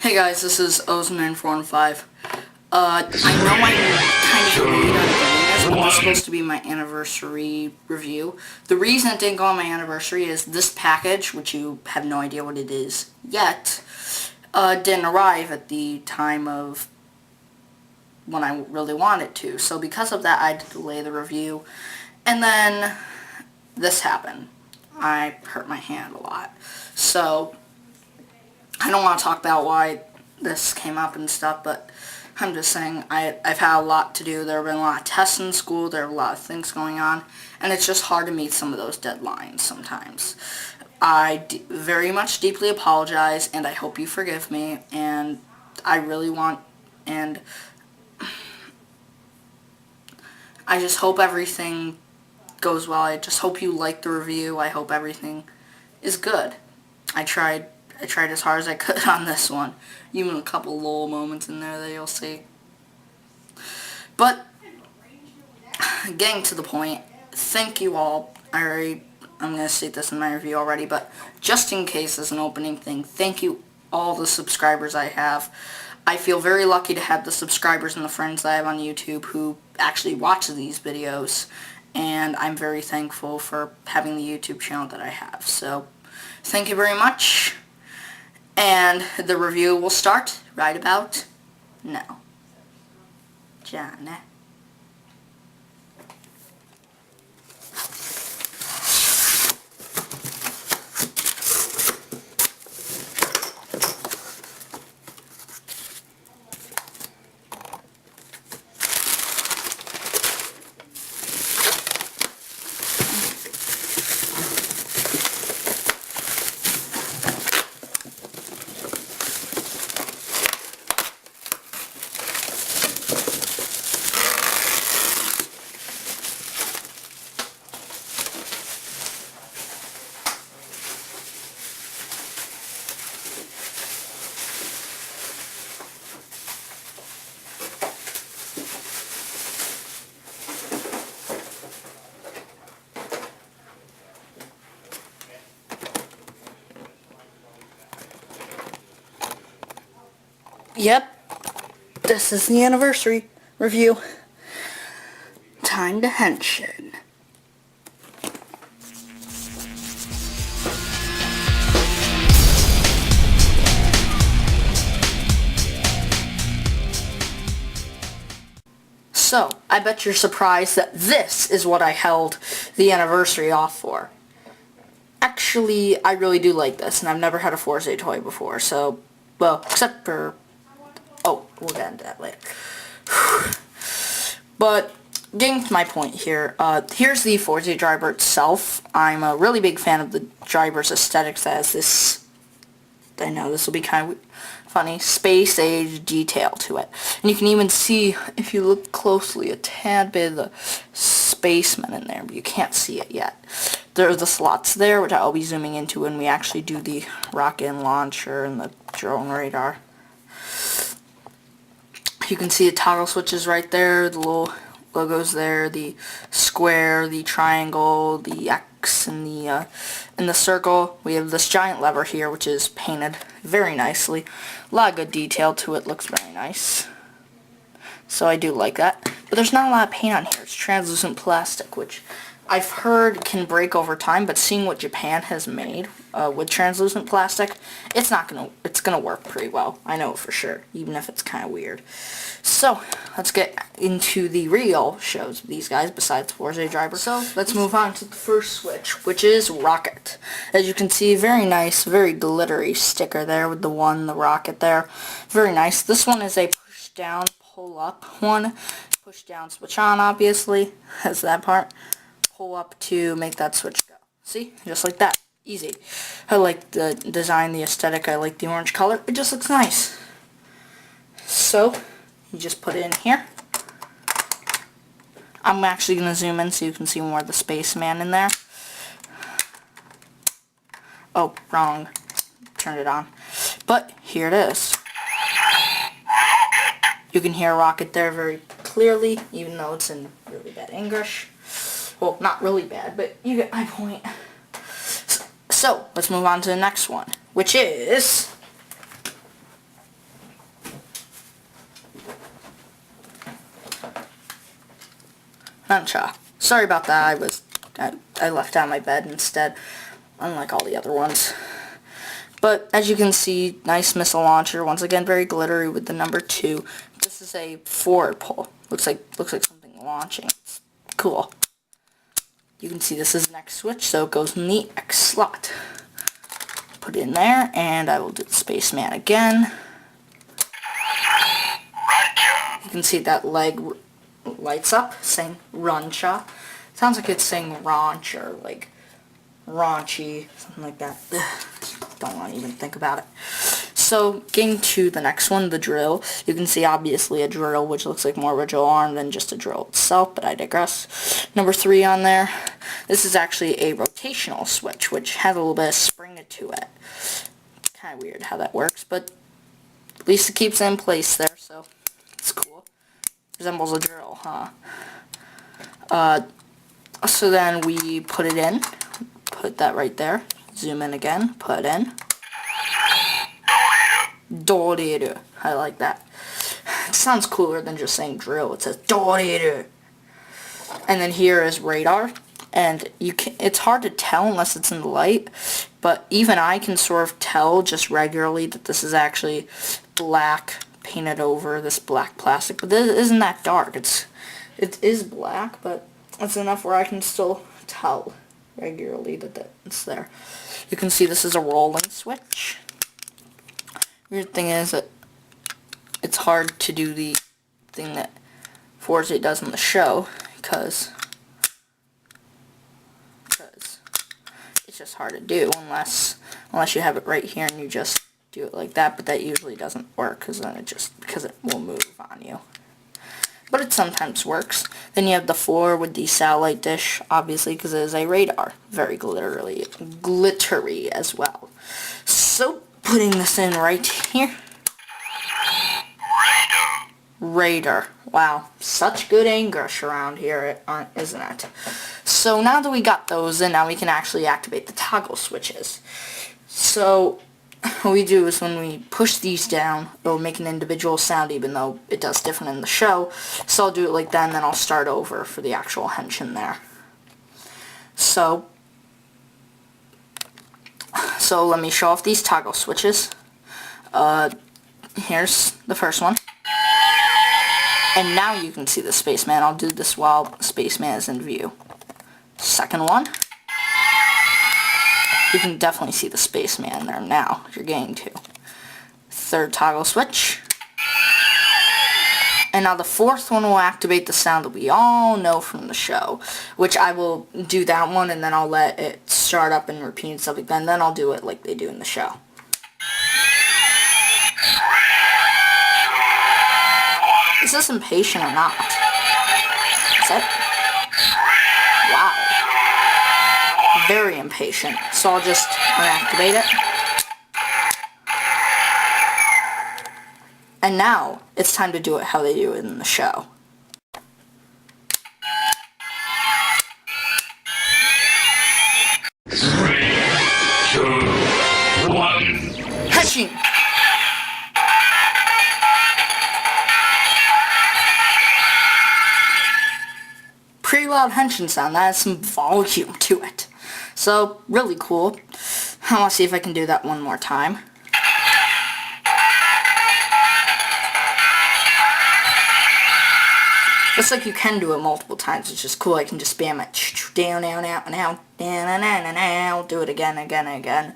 Hey guys, this is OOO19415. I know I'm kind of late on doing this, but this is supposed to be my anniversary review. The reason it didn't go on my anniversary is this package, which you have no idea what it is yet, didn't arrive at the time of when I really wanted to. So because of that, I had to delay the review. And then this happened. I hurt my hand a lot. So I don't want to talk about why this came up and stuff, but I'm just saying I've had a lot to do. There have been a lot of tests in school. There are a lot of things going on, and it's just hard to meet some of those deadlines sometimes. I very much deeply apologize, and I hope you forgive me, and I really want, and I just hope everything goes well. I just hope you like the review. I hope everything is good. I tried as hard as I could on this one. Even a couple little moments in there that you'll see. But, getting to the point, thank you all. I'm going to state this in my review already, but just in case as an opening thing, thank you all the subscribers I have. I feel very lucky to have the subscribers and the friends that I have on YouTube who actually watch these videos, and I'm very thankful for having the YouTube channel that I have. So, thank you very much. And the review will start right about now. John. Yep, this is the anniversary review. Time to henshin. So, I bet you're surprised that this is what I held the anniversary off for. Actually, I really do like this, and I've never had a Fourze toy before, so, well, except for, oh, we'll get into that later. But, getting to my point here, here's the Fourze driver itself. I'm a really big fan of the driver's aesthetics as this, I know this will be kind of funny, space age detail to it. And you can even see, if you look closely, a tad bit of the spaceman in there, but you can't see it yet. There are the slots there, which I'll be zooming into when we actually do the rocket launcher and the drone radar. You can see the toggle switches right there, the little logos there, the square, the triangle, the X, and the circle. We have this giant lever here, which is painted very nicely. A lot of good detail to it, looks very nice. So I do like that. But there's not a lot of paint on here. It's translucent plastic, which I've heard can break over time, but seeing what Japan has made with translucent plastic, it's gonna work pretty well. I know it for sure, even if it's kind of weird. So, let's get into the real shows of these guys besides Fourze driver. So, let's move on to the first switch, which is Rocket. As you can see, very nice, very glittery sticker there with the rocket there. Very nice. This one is a push down, pull up one. Push down, switch on, obviously. That's that part. Pull up to make that switch go. See? Just like that. Easy. I like the design, the aesthetic. I like the orange color. It just looks nice. So, you just put it in here. I'm actually going to zoom in so you can see more of the spaceman in there. Oh, wrong. Turned it on. But, here it is. You can hear Rocket there very clearly, even though it's in really bad English. Well, not really bad, but you get my point. So, let's move on to the next one, which is Nuncha. Sorry about that, I left out my bed instead, unlike all the other ones. But as you can see, nice missile launcher. Once again, very glittery with the number 2. This is a forward pull. Looks like something launching. It's cool. You can see this is an X switch, so it goes in the X slot. Put it in there, and I will do the spaceman again. You can see that leg lights up, saying Runcha. Sounds like it's saying raunch or like raunchy, something like that. Ugh, don't want to even think about it. So, getting to the next one, the drill. You can see obviously a drill, which looks like more of a drill arm than just a drill itself, but I digress. Number 3 on there. This is actually a rotational switch, which has a little bit of spring to it. Kind of weird how that works, but at least it keeps it in place there, so it's cool. Resembles a drill, huh? So then we put it in. Put that right there. Zoom in again. Put in. Doriru. I like that. It sounds cooler than just saying drill. It says Doriru. And then here is radar. And it's hard to tell unless it's in the light. But even I can sort of tell just regularly that this is actually black painted over this black plastic. But this isn't that dark. It is black, but it's enough where I can still tell regularly that it's there. You can see this is a rolling switch. Weird thing is that it's hard to do the thing that Fourze does in the show because it's just hard to do unless you have it right here and you just do it like that, but that usually doesn't work because it will move on you. But it sometimes works. Then you have the 4 with the satellite dish, obviously, because it is a radar. Very glittery as well. So, putting this in right here. Radar. Wow, such good English around here, isn't it? So now that we got those in, now we can actually activate the toggle switches. So what we do is when we push these down, it'll make an individual sound even though it does different in the show. So I'll do it like that and then I'll start over for the actual henshin there. So let me show off these toggle switches. Here's the first one. And now you can see the spaceman. I'll do this while spaceman is in view. Second one. You can definitely see the spaceman there now, if you're getting to. Third toggle switch. And now the fourth one will activate the sound that we all know from the show, which I will do that one and then I'll let it start up and repeat and stuff like that, and then I'll do it like they do in the show. Is this impatient or not? Is it? Wow. Very impatient. So I'll just unactivate it. And now, it's time to do it how they do it in the show. 3, 2, 1. Henshin! Pretty loud henshin sound. That has some volume to it. So, really cool. I want to see if I can do that one more time. Looks like you can do it multiple times, which is cool. I can just spam it. Down, down, out, down, down, down, down. Do it again, again, again.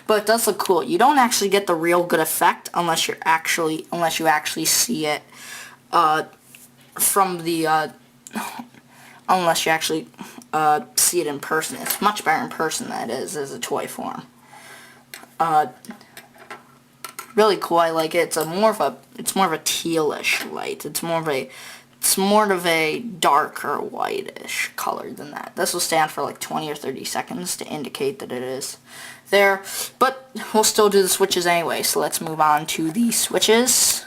But it does look cool. You don't actually get the real good effect unless you actually see it from the unless you actually see it in person. It's much better in person than it is as a toy form. Really cool. I like it. It's more of a tealish light. It's more of a darker whitish color than that. This will stand for like 20 or 30 seconds to indicate that it is there. But we'll still do the switches anyway. So let's move on to the switches.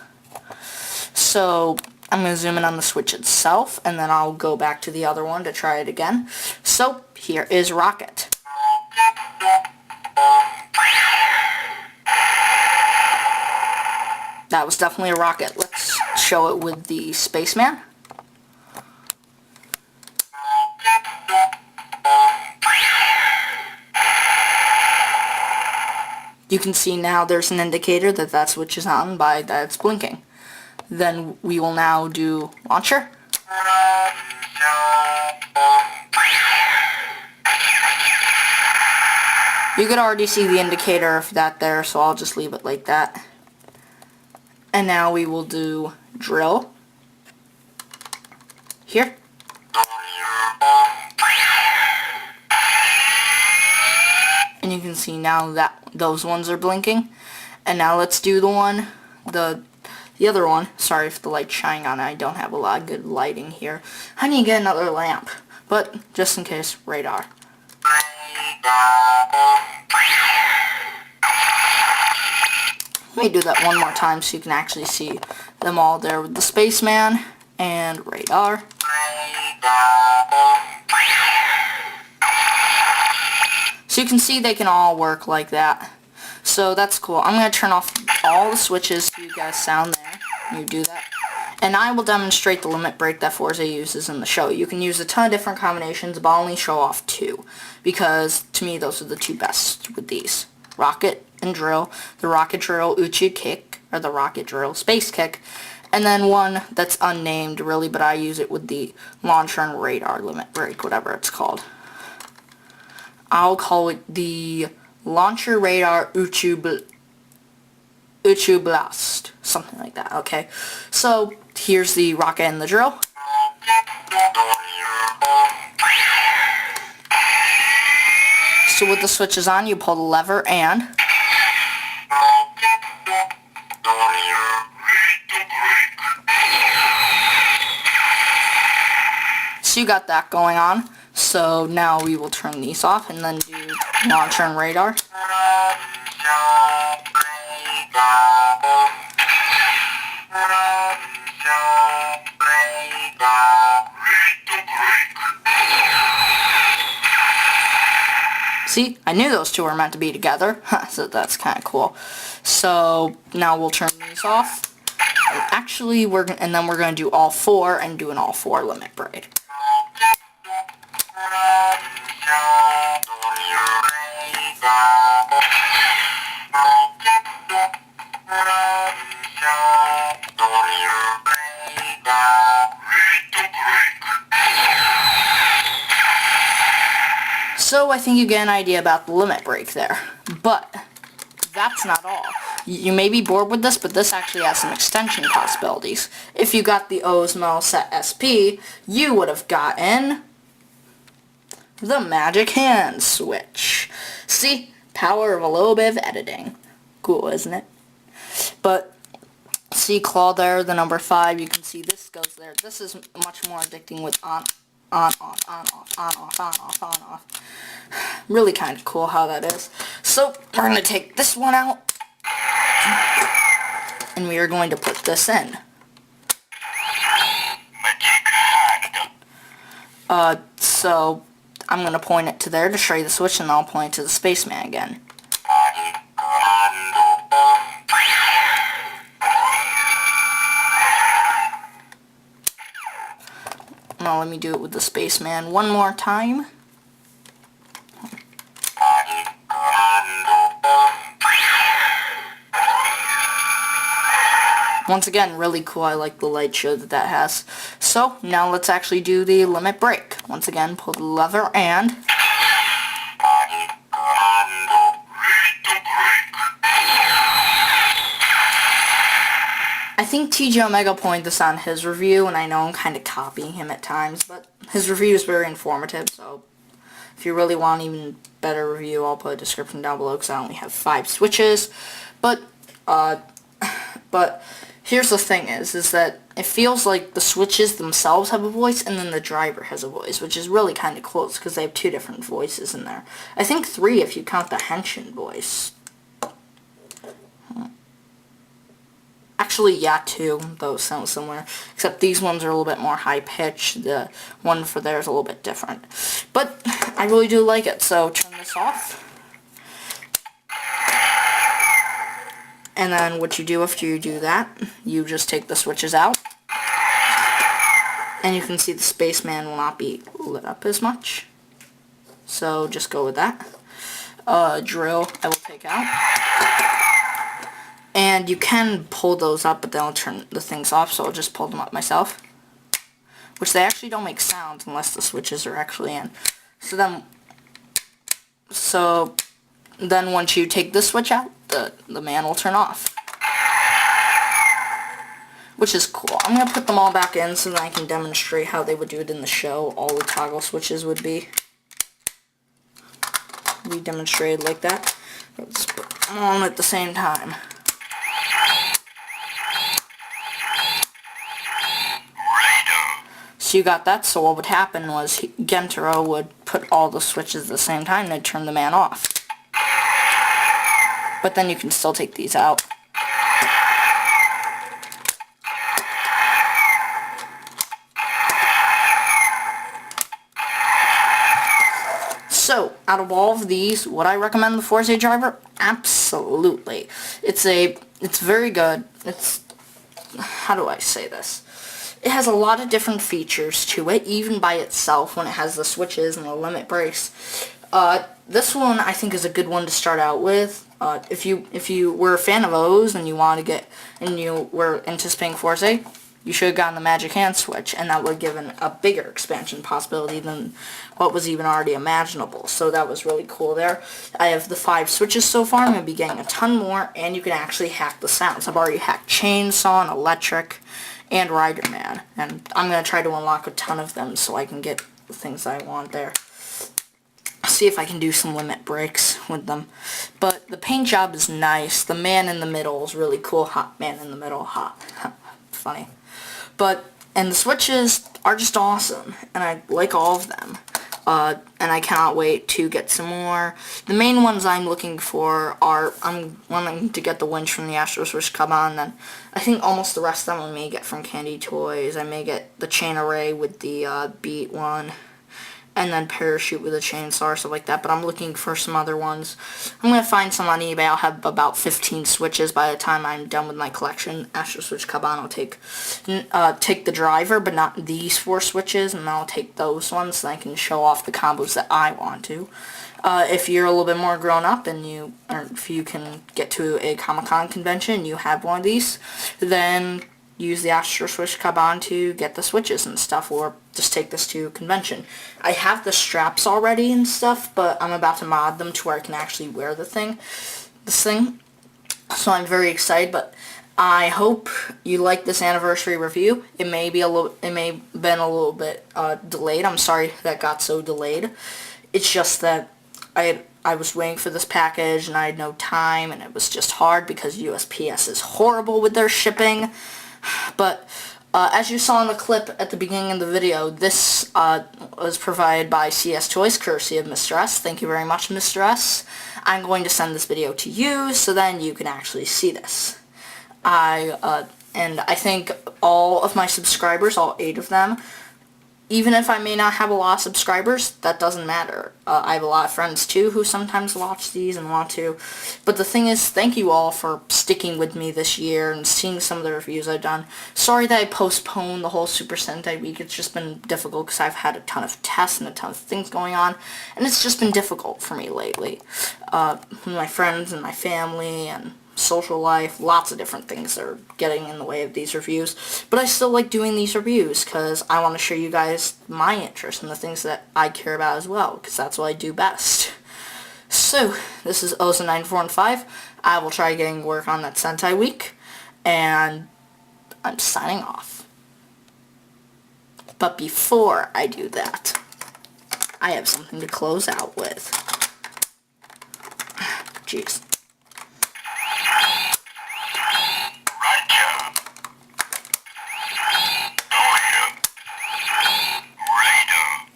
So I'm going to zoom in on the switch itself, and then I'll go back to the other one to try it again. So, here is Rocket. That was definitely a rocket. Let's show it with the spaceman. you can see now there's an indicator that that switch is on by that it's blinking. Then we will now do launcher. You could already see the indicator of that there, so I'll just leave it like that. And now we will do drill here. And you can see now that those ones are blinking. And now let's do the other one. Sorry if the light's shining on it. I don't have a lot of good lighting here. I need to get another lamp. But just in case, radar. Let me do that one more time so you can actually see them all there with the spaceman and radar. So you can see they can all work like that. So that's cool. I'm going to turn off all the switches so you guys sound there. You do that. And I will demonstrate the limit break that Fourze uses in the show. You can use a ton of different combinations, but I'll only show off two. Because, to me, those are the two best with these. Rocket and drill. The rocket drill Uchi kick, or the rocket drill space kick. And then one that's unnamed, really, but I use it with the launcher and radar limit break, whatever it's called. I'll call it the launcher radar Uchi blast. Something like that, okay? So, here's the rocket and the drill. So with the switches on, you pull the lever and... So you got that going on. So now we will turn these off and then do launcher and radar. See, I knew those two were meant to be together, so that's kind of cool. So now we'll turn these off. Actually, and then we're going to do all four and do an all four limit break. So I think you get an idea about the limit break there. But that's not all. You may be bored with this, but this actually has some extension possibilities. If you got the OOO19415 set SP, you would have gotten the magic hand switch. See? Power of a little bit of editing. Cool, isn't it? But see claw there, the number 5, you can see this goes there. This is much more addicting with on, off, on, off. Really kind of cool how that is. So, we're going to take this one out. And we are going to put this in. So, I'm going to point it to there to show you the switch, and then I'll point it to the spaceman again. Now let me do it with the spaceman one more time. Once again, really cool. I like the light show that has. So, now let's actually do the limit break. Once again, pull the lever and... I think TJ Omega pointed this on his review, and I know I'm kind of copying him at times, but his review is very informative, so if you really want an even better review, I'll put a description down below, because I only have 5 switches. But here's the thing is that it feels like the switches themselves have a voice, and then the driver has a voice, which is really kind of close, because they have 2 different voices in there. I think 3 if you count the Henshin voice. Actually, yeah, 2. Those sound similar. Except these ones are a little bit more high-pitched. The one for there is a little bit different. But I really do like it, so turn this off. And then what you do after you do that, you just take the switches out. And you can see the spaceman will not be lit up as much. So just go with that. Drill I will take out. And you can pull those up, but they'll turn the things off, so I'll just pull them up myself. Which they actually don't make sounds unless the switches are actually in. So then once you take this switch out, the man will turn off. Which is cool. I'm going to put them all back in so that I can demonstrate how they would do it in the show. All the toggle switches would be demonstrated like that. Let's put them on at the same time. So you got that, so what would happen was Gentaro would put all the switches at the same time and they'd turn the man off. But then you can still take these out. So, out of all of these, would I recommend the Fourze driver? Absolutely. It's very good. How do I say this? It has a lot of different features to it, even by itself, when it has the switches and the limit brakes. This one, I think, is a good one to start out with. If you were a fan of OOOs and you were anticipating Fourze, you should have gotten the Magic Hand switch, and that would have given a bigger expansion possibility than what was even already imaginable. So that was really cool there. I have the 5 switches so far. I'm going to be getting a ton more, and you can actually hack the sounds. I've already hacked Chainsaw and Electric and Rider Man, and I'm going to try to unlock a ton of them so I can get the things I want there. See if I can do some limit breaks with them. But the paint job is nice. The man in the middle is really cool. Hot man in the middle. Hot. Funny. And the switches are just awesome, and I like all of them. And I cannot wait to get some more. The main ones I'm looking for are, I'm wanting to get the winch from the Astro Switch Kaban, then I think almost the rest of them I may get from Candy Toys. I may get the chain array with the beat one, and then parachute with a chainsaw or stuff like that, but I'm looking for some other ones. I'm going to find some on eBay. I'll have about 15 switches by the time I'm done with my collection. Astro Switch Kaban will take the driver, but not these 4 switches, and I'll take those ones so I can show off the combos that I want to. If you're a little bit more grown up and if you can get to a Comic-Con convention and you have one of these, then use the Astro Switch Kaban to get the switches and stuff, or just take this to convention. I have the straps already and stuff, but I'm about to mod them to where I can actually wear this thing. So I'm very excited, but I hope you like this anniversary review. It may have been a little bit delayed. I'm sorry that got so delayed. It's just that I was waiting for this package and I had no time, and it was just hard because USPS is horrible with their shipping. But as you saw in the clip at the beginning of the video, this was provided by CS Toys, courtesy of Mr. S. Thank you very much, Mr. S. I'm going to send this video to you so then you can actually see this. And I think all of my subscribers, all 8 of them, even if I may not have a lot of subscribers, that doesn't matter. I have a lot of friends too who sometimes watch these and want to. But the thing is, thank you all for sticking with me this year and seeing some of the reviews I've done. Sorry that I postponed the whole Super Sentai week. It's just been difficult because I've had a ton of tests and a ton of things going on. And it's just been difficult for me lately. With my friends and my family and social life, lots of different things that are getting in the way of these reviews, but I still like doing these reviews because I want to show you guys my interest and the things that I care about as well, because that's what I do best. So, this is OOO19415. I will try getting work on that Sentai week, and I'm signing off. But before I do that, I have something to close out with. Jeez.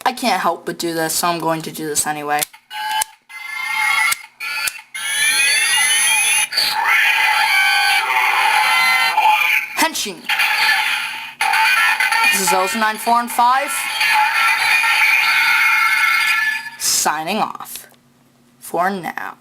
I can't help but do this, so I'm going to do this anyway. Henshin! This is OOO19415. Signing off. For now.